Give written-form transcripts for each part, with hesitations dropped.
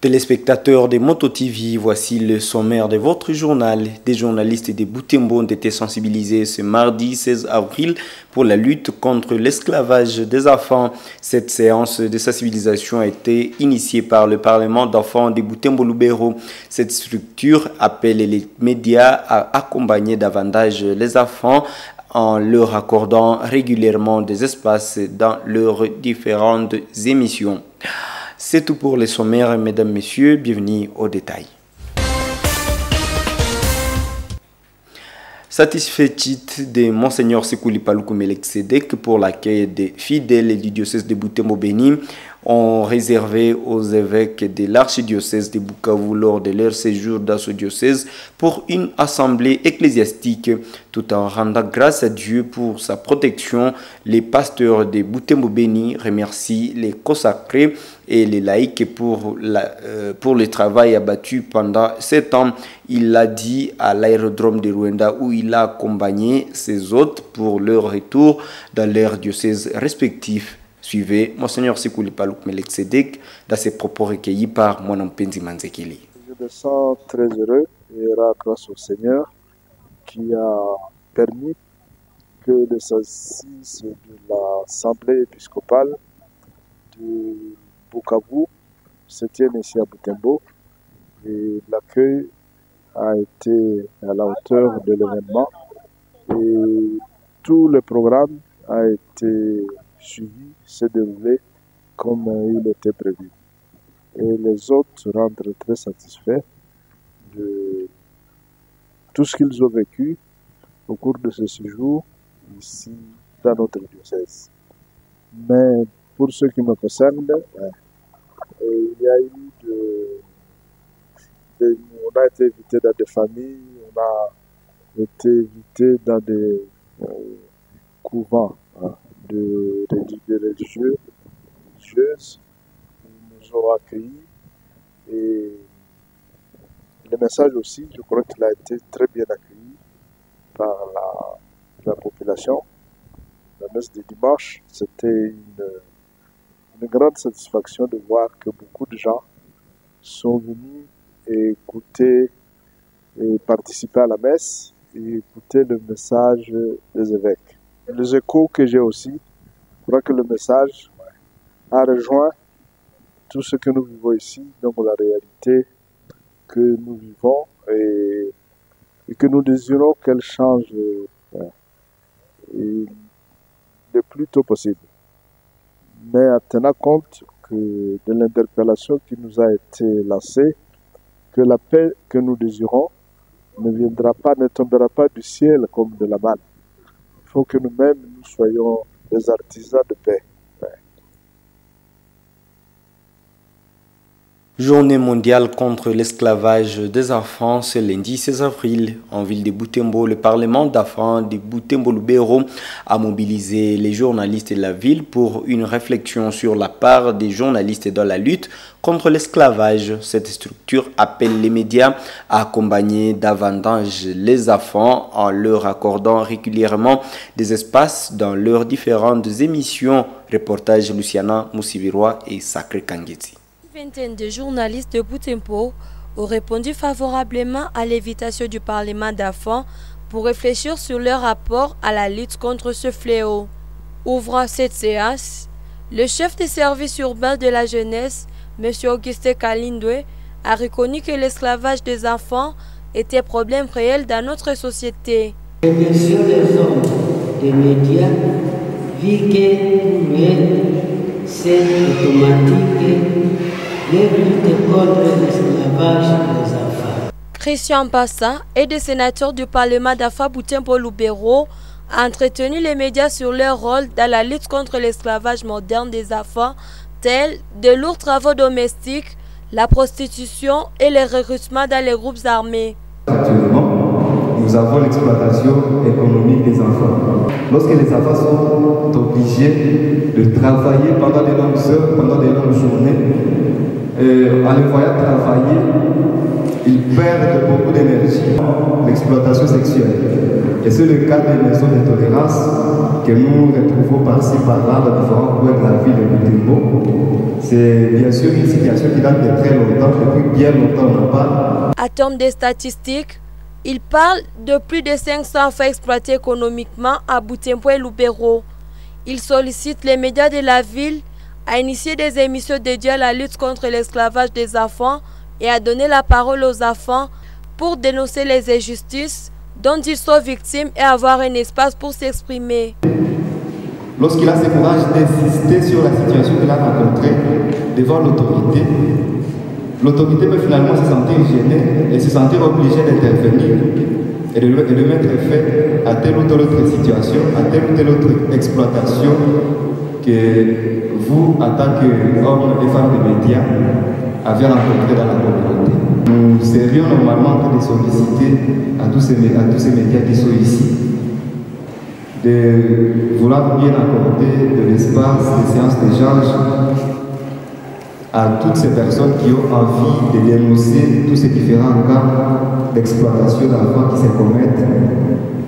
Téléspectateurs de Moto TV, voici le sommaire de votre journal. Des journalistes de Butembo ont été sensibilisés ce mardi 16 avril pour la lutte contre l'esclavage des enfants. Cette séance de sensibilisation a été initiée par le Parlement d'enfants de Butembo-Lubero. Cette structure appelle les médias à accompagner davantage les enfants en leur accordant régulièrement des espaces dans leurs différentes émissions. C'est tout pour les sommaires, mesdames, messieurs. Bienvenue aux détails. Satisfait-il de Monseigneur Sekouli Paluku Melkisedek pour l'accueil des fidèles du diocèse de Butembo-Beni ont réservé aux évêques de l'archidiocèse de Bukavu lors de leur séjour dans ce diocèse pour une assemblée ecclésiastique. Tout en rendant grâce à Dieu pour sa protection, les pasteurs de Butembo-Beni remercient les consacrés et les laïcs pour le travail abattu pendant 7 ans. Il l'a dit à l'aérodrome de Rwanda où il a accompagné ses hôtes pour leur retour dans leurs diocèses respectifs. Suivez Monseigneur Sekouli Paluku Melkisedek dans ses propos recueillis par Mwanampenzi Manzekili. Je me sens très heureux et grâce au Seigneur qui a permis que les assises de l'Assemblée épiscopale de Bukavu se tiennent ici à Butembo et l'accueil a été à la hauteur de l'événement et tout le programme a été suivi, s'est déroulé comme il était prévu. Et les autres rentrent très satisfaits de tout ce qu'ils ont vécu au cours de ce séjour ici dans notre diocèse. Mais pour ce qui me concerne, il y a eu on a été invité dans des familles, on a été invité dans des couvents de religieuses qui nous ont accueillis. Et le message aussi, je crois qu'il a été très bien accueilli par la population. La messe de dimanche, c'était une grande satisfaction de voir que beaucoup de gens sont venus écouter et participer à la messe et écouter le message des évêques. Les échos que j'ai aussi, je crois que le message a rejoint tout ce que nous vivons ici, donc la réalité que nous vivons et que nous désirons qu'elle change le plus tôt possible. Mais en tenant compte de l'interpellation qui nous a été lancée, que la paix que nous désirons ne tombera pas du ciel comme de la manne. Il faut que nous-mêmes, nous soyons des artisans de paix. Journée mondiale contre l'esclavage des enfants, ce lundi 16 avril. En ville de Butembo, le Parlement d'enfants de Butembo-Lubero a mobilisé les journalistes de la ville pour une réflexion sur la part des journalistes dans la lutte contre l'esclavage. Cette structure appelle les médias à accompagner davantage les enfants en leur accordant régulièrement des espaces dans leurs différentes émissions. Reportage Luciana Moussiviroa et Sacré Kangeti. Une vingtaine de journalistes de Butembo ont répondu favorablement à l'invitation du Parlement d'enfants pour réfléchir sur leur rapport à la lutte contre ce fléau. Ouvrant cette séance, le chef des services urbains de la jeunesse, M. Auguste Kalindwe, a reconnu que l'esclavage des enfants était un problème réel dans notre société. Bien sûr, les hommes des médias vivent que c'est automatique. Christian Bassa, aide sénateur du Parlement d'enfants Butembo-Lubero, a entretenu les médias sur leur rôle dans la lutte contre l'esclavage moderne des enfants, tels de lourds travaux domestiques, la prostitution et le recrutement dans les groupes armés. Actuellement, nous avons l'exploitation économique des enfants. Lorsque les enfants sont obligés de travailler pendant de longues heures, pendant de longues journées, en les voyant travailler, ils perdent beaucoup d'énergie. L'exploitation sexuelle. Et c'est le cas des maisons de tolérance que nous retrouvons par-ci par-là dans différents coins de la ville de Butembo. C'est bien sûr une situation qui date de très longtemps, depuis bien longtemps on en parle. À terme des statistiques, il parle de plus de 500 enfants exploités économiquement à Butembo et Lubero. Il sollicite les médias de la ville à initier des émissions dédiées à la lutte contre l'esclavage des enfants et à donner la parole aux enfants pour dénoncer les injustices dont ils sont victimes et avoir un espace pour s'exprimer. Lorsqu'il a ce courage d'insister sur la situation qu'il a rencontrée devant l'autorité, l'autorité peut finalement se sentir gênée et se sentir obligée d'intervenir et de mettre fin à telle ou telle autre situation, à telle ou telle autre exploitation que vous, en tant qu'hommes et femmes de médias, avez rencontré dans la communauté. Nous serions normalement en train de solliciter à tous ces médias qui sont ici de vouloir bien accorder de l'espace, des séances d'échange à toutes ces personnes qui ont envie de dénoncer tous ces différents cas d'exploitation d'enfants qui se commettent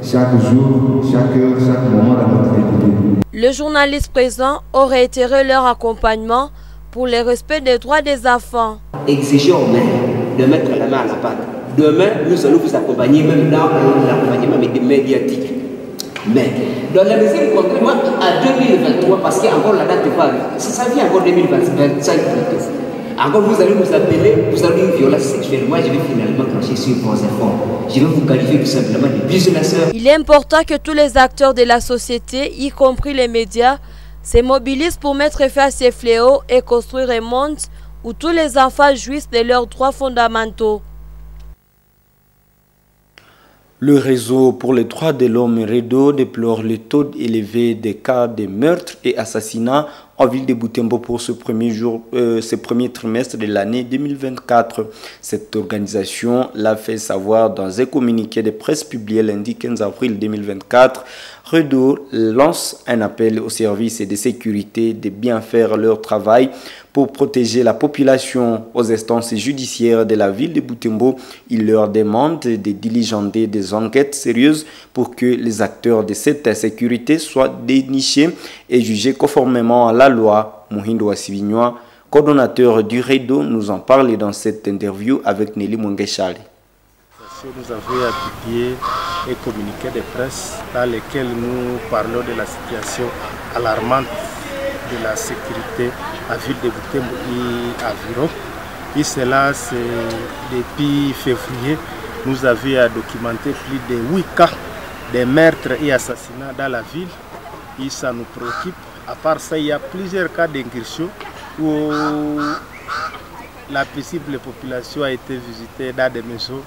chaque jour, chaque heure, chaque moment dans notre vie. Le journaliste présent aurait réitéré leur accompagnement pour le respect des droits des enfants. Exiger aux mères de mettre la main à la pâte. Demain, nous allons vous accompagner même dans l'accompagnement médiatique. Mais dans la deuxième contrat, moi, à 2023, parce qu'encore la date va arriver, ça vient encore 2025 plutôt. Encore vous allez nous appeler, vous avez une violence sexuelle. Moi, je vais finalement cracher sur vos efforts. Je vais vous qualifier tout simplement de businesseurs. Il est important que tous les acteurs de la société, y compris les médias, se mobilisent pour mettre fin à ces fléaux et construire un monde où tous les enfants jouissent de leurs droits fondamentaux. Le réseau pour les droits de l'homme REDO déplore le taux élevé des cas de meurtres et assassinats en ville de Butembo pour ce premier trimestre de l'année 2024. Cette organisation l'a fait savoir dans un communiqué de presse publié lundi 15 avril 2024. REDO lance un appel aux services de sécurité de bien faire leur travail pour protéger la population. Aux instances judiciaires de la ville de Butembo, il leur demande de diligenter des enquêtes sérieuses pour que les acteurs de cette insécurité soient dénichés et jugés conformément à la loi. Muhindo Wassivinwa, coordonnateur du REDO, nous en parle dans cette interview avec Nelly Mwengeshali. Nous avons publié un communiqué de presse dans lequel nous parlons de la situation alarmante de la sécurité à la ville de Butembo et environ. Et cela, c'est depuis février, nous avions documenté plus de 8 cas de meurtres et assassinats dans la ville. Et ça nous préoccupe. À part ça, il y a plusieurs cas d'incursion où la paisible population a été visitée dans des maisons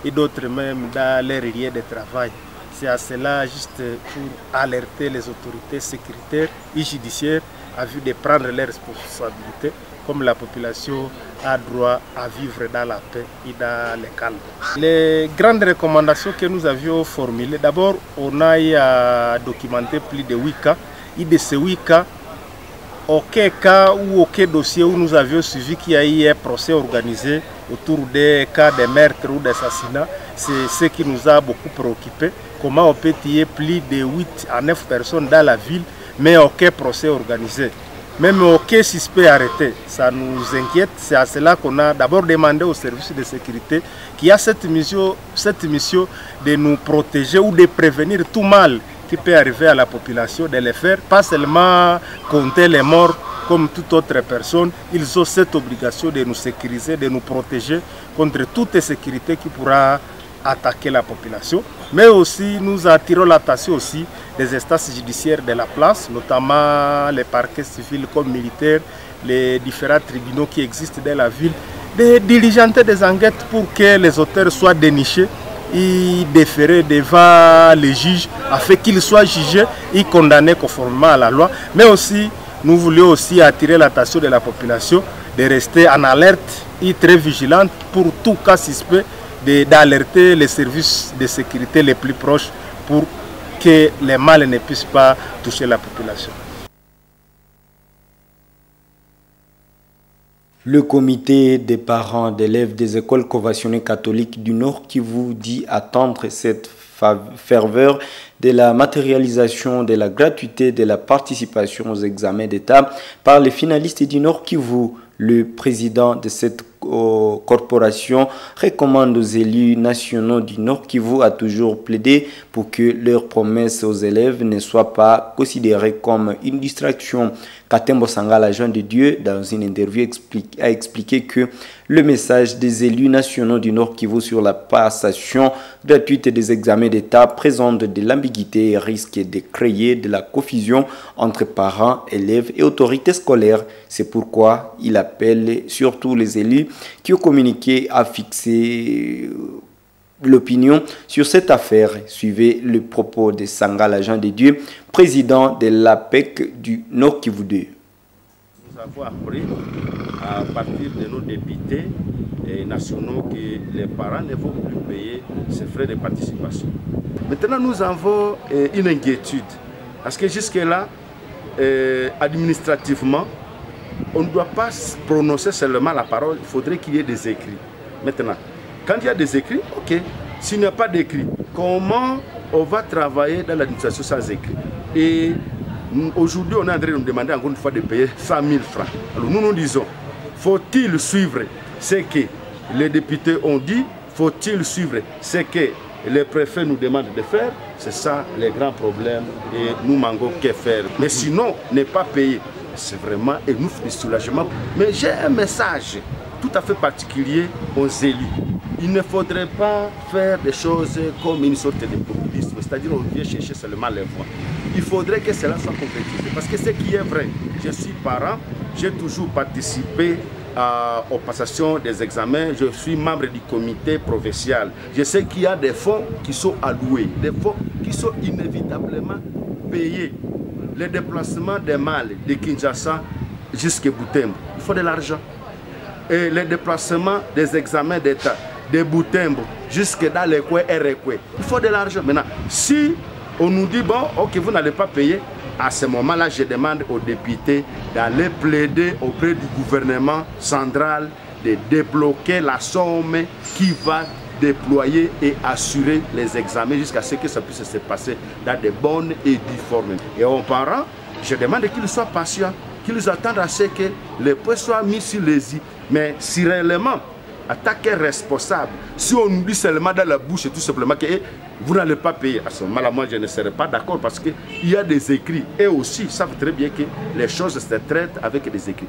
et d'autres même dans les lieux de travail. C'est à cela juste pour alerter les autorités sécuritaires et judiciaires à vue de prendre leurs responsabilités, comme la population a droit à vivre dans la paix et dans le calme. Les grandes recommandations que nous avions formulées, d'abord on a documenté plus de 8 cas, et de ces 8 cas, aucun cas ou aucun dossier où nous avions suivi qu'il y a eu un procès organisé autour des cas de meurtre ou d'assassinat, c'est ce qui nous a beaucoup préoccupé. Comment on peut tuer plus de 8 à 9 personnes dans la ville, mais aucun procès organisé, même aucun suspect arrêté. Ça nous inquiète. C'est à cela qu'on a d'abord demandé aux services de sécurité qui a cette mission de nous protéger ou de prévenir tout mal qui peut arriver à la population, de les faire, pas seulement compter les morts comme toute autre personne. Ils ont cette obligation de nous sécuriser, de nous protéger contre toute sécurité qui pourra attaquer la population. Mais aussi, nous attirons l'attention aussi des instances judiciaires de la place, notamment les parquets civils comme militaires, les différents tribunaux qui existent dans la ville, de diligenter des enquêtes pour que les auteurs soient dénichés et déférés devant les juges afin qu'ils soient jugés et condamnés conformément à la loi. Mais aussi, nous voulons aussi attirer l'attention de la population de rester en alerte et très vigilante pour tout cas suspect, d'alerter les services de sécurité les plus proches pour que les mal ne puissent pas toucher la population. Le comité des parents d'élèves des écoles conventionnées catholiques du Nord qui vous dit attendre cette ferveur de la matérialisation de la gratuité de la participation aux examens d'État par les finalistes du Nord Kivu. Le président de cette corporation recommande aux élus nationaux du Nord Kivu à toujours plaider pour que leurs promesses aux élèves ne soient pas considérées comme une distraction. Katembo Sangala, l'agent de Dieu, dans une interview, a expliqué que le message des élus nationaux du Nord Kivu sur la passation gratuite des examens d'État présente de l'ambiguïté et risque de créer de la confusion entre parents, élèves et autorités scolaires. C'est pourquoi il appelle surtout les élus qui ont communiqué à fixer l'opinion sur cette affaire. Suivez le propos de Sangala, l'agent de Dieu, président de l'APEC du Nord Kivu 2. Nous avons appris à partir de nos députés nationaux que les parents ne vont plus payer ces frais de participation. Maintenant, nous avons une inquiétude parce que jusque-là, administrativement, on ne doit pas prononcer seulement la parole, il faudrait qu'il y ait des écrits. Maintenant, quand il y a des écrits, ok. S'il n'y a pas d'écrits, comment on va travailler dans l'administration sans écrit? Et aujourd'hui, on est en train de nous demander encore une fois de payer 100 000 francs. Alors nous nous disons, faut-il suivre ce que les députés ont dit? Faut-il suivre ce que les préfets nous demandent de faire? C'est ça les grands problèmes et nous manquons que faire. Mais sinon, ne pas payer, c'est vraiment un ouf de soulagement. Mais j'ai un message tout à fait particulier aux élus. Il ne faudrait pas faire des choses comme une sorte de populisme, c'est-à-dire on vient chercher seulement les voix. Il faudrait que cela soit concrétisé. Parce que ce qui est vrai, je suis parent, j'ai toujours participé aux passations des examens, je suis membre du comité provincial. Je sais qu'il y a des fonds qui sont alloués, des fonds qui sont inévitablement payés. Les déplacements des Mali de Kinshasa jusqu'à Butembo, il faut de l'argent. Et les déplacements des examens d'État de Butembo jusque dans les coins RQ, il faut de l'argent. Maintenant, si on nous dit, bon, ok, vous n'allez pas payer, à ce moment-là, je demande aux députés d'aller plaider auprès du gouvernement central de débloquer la somme qui va déployer et assurer les examens jusqu'à ce que ça puisse se passer dans de bonnes et dues formes. Et aux parents, je demande qu'ils soient patients, qu'ils attendent à ce que les points soient mis sur les i. Mais si réellement, en tant que responsable, si on nous dit seulement dans la bouche tout simplement que vous n'allez pas payer, à ce moment-là, moi je ne serai pas d'accord parce qu'il y a des écrits. Et aussi, ils savent très bien que les choses se traitent avec des écrits.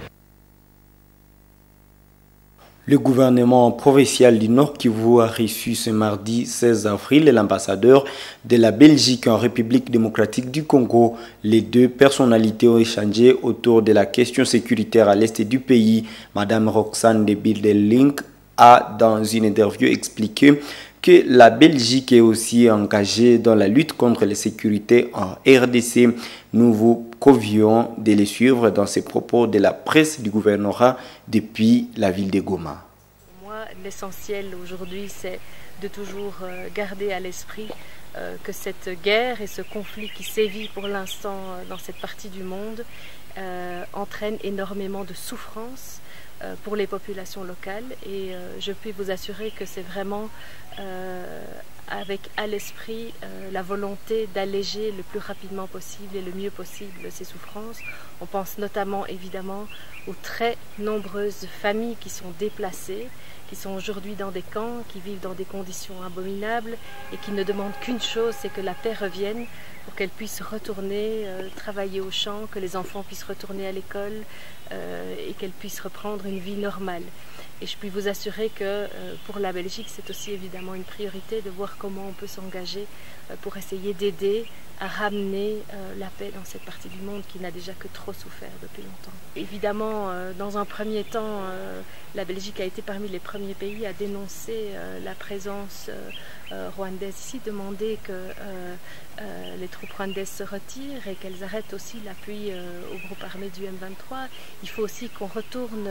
Le gouvernement provincial du Nord Kivu a reçu ce mardi 16 avril l'ambassadeur de la Belgique en République démocratique du Congo. Les deux personnalités ont échangé autour de la question sécuritaire à l'est du pays. Madame Roxane de Bildelink a, dans une interview, expliqué que la Belgique est aussi engagée dans la lutte contre la sécurité en RDC. Nous vous convions de les suivre dans ces propos de la presse du gouvernorat depuis la ville de Goma. Pour moi, l'essentiel aujourd'hui, c'est de toujours garder à l'esprit que cette guerre et ce conflit qui sévit pour l'instant dans cette partie du monde entraîne énormément de souffrance pour les populations locales. Et je peux vous assurer que c'est vraiment avec à l'esprit la volonté d'alléger le plus rapidement possible et le mieux possible ces souffrances. On pense notamment évidemment aux très nombreuses familles qui sont déplacées, qui sont aujourd'hui dans des camps, qui vivent dans des conditions abominables et qui ne demandent qu'une chose, c'est que la paix revienne pour qu'elles puissent retourner travailler au champ, que les enfants puissent retourner à l'école et qu'elles puissent reprendre une vie normale. Et je puis vous assurer que pour la Belgique, c'est aussi évidemment une priorité de voir comment on peut s'engager pour essayer d'aider à ramener la paix dans cette partie du monde qui n'a déjà que trop souffert depuis longtemps. Évidemment, dans un premier temps, la Belgique a été parmi les premiers pays à dénoncer la présence rwandaise ici, demander que les troupes rwandaises se retirent et qu'elles arrêtent aussi l'appui au groupe armé du M23. Il faut aussi qu'on retourne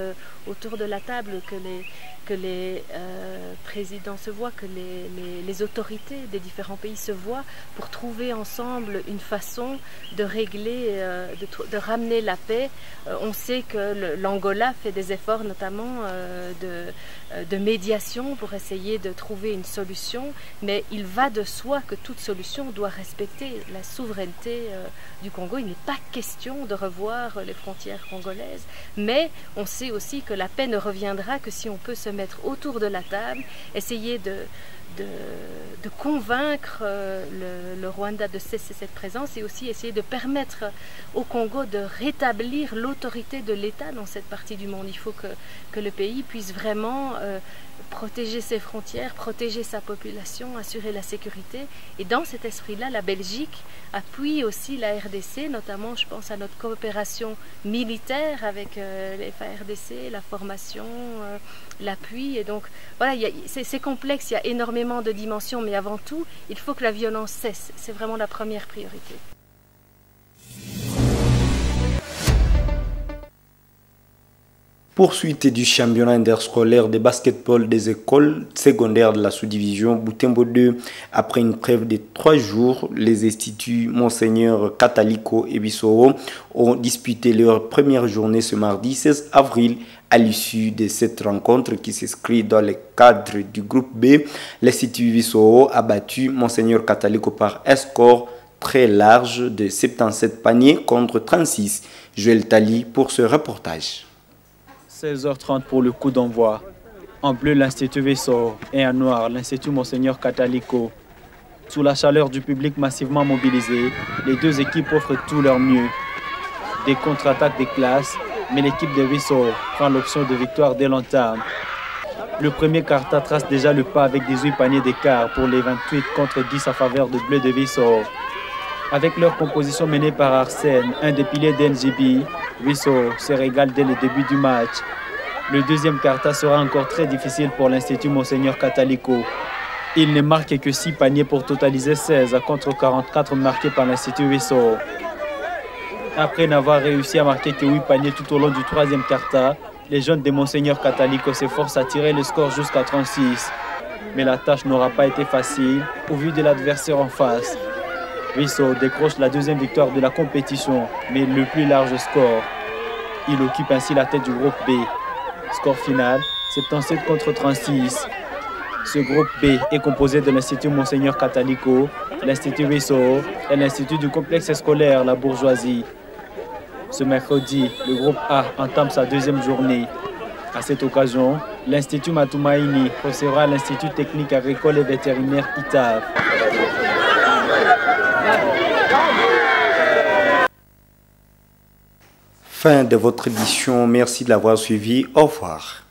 autour de la table, que les présidents se voient, que les autorités des différents pays se voient pour trouver ensemble semble une façon de régler, de ramener la paix. On sait que l'Angola fait des efforts notamment de médiation pour essayer de trouver une solution, mais il va de soi que toute solution doit respecter la souveraineté du Congo. Il n'est pas question de revoir les frontières congolaises, mais on sait aussi que la paix ne reviendra que si on peut se mettre autour de la table, essayer de convaincre le Rwanda de cesser cette présence et aussi essayer de permettre au Congo de rétablir l'autorité de l'État dans cette partie du monde. Il faut que le pays puisse vraiment protéger ses frontières, protéger sa population, assurer la sécurité. Et dans cet esprit-là, la Belgique appuie aussi la RDC, notamment je pense à notre coopération militaire avec les FARDC, la formation, l'appui. Et donc voilà, c'est complexe, il y a énormément de dimensions, mais avant tout, il faut que la violence cesse. C'est vraiment la première priorité. Poursuite du championnat interscolaire de basketball des écoles secondaires de la sous-division Butembo 2. Après une trêve de 3 jours, les instituts Monseigneur Kataliko et Bissoro ont disputé leur première journée ce mardi 16 avril. À l'issue de cette rencontre qui s'inscrit dans le cadre du groupe B, l'Institut Bissoro a battu Monseigneur Kataliko par un score très large de 77 paniers contre 36. Joël Tali pour ce reportage. 16h30 pour le coup d'envoi. En bleu, l'Institut Bissoro et en noir, l'Institut Monseigneur Kataliko. Sous la chaleur du public massivement mobilisé, les deux équipes offrent tout leur mieux. Des contre-attaques des classes, mais l'équipe de Bissoro prend l'option de victoire dès l'entame. Le premier quart-temps trace déjà le pas avec 18 paniers d'écart pour les 28 contre 10 en faveur de bleu de Bissoro. Avec leur composition menée par Arsène, un des piliers d'NGB, Bissoro se régale dès le début du match. Le deuxième quart-temps sera encore très difficile pour l'Institut Monseigneur Kataliko. Il ne marque que 6 paniers pour totaliser 16 contre 44 marqués par l'Institut Bissoro. Après n'avoir réussi à marquer que 8 paniers tout au long du troisième quart-temps, les jeunes de Monseigneur Kataliko s'efforcent à tirer le score jusqu'à 36. Mais la tâche n'aura pas été facile au vu de l'adversaire en face. Bissoro décroche la deuxième victoire de la compétition, mais le plus large score. Il occupe ainsi la tête du groupe B. Score final, 77 contre 36. Ce groupe B est composé de l'Institut Monseigneur Kataliko, l'Institut Bissoro et l'Institut du complexe scolaire La Bourgeoisie. Ce mercredi, le groupe A entame sa deuxième journée. À cette occasion, l'Institut Matumaini recevra l'Institut technique agricole et vétérinaire ITAV. Fin de votre édition, merci de l'avoir suivi, au revoir.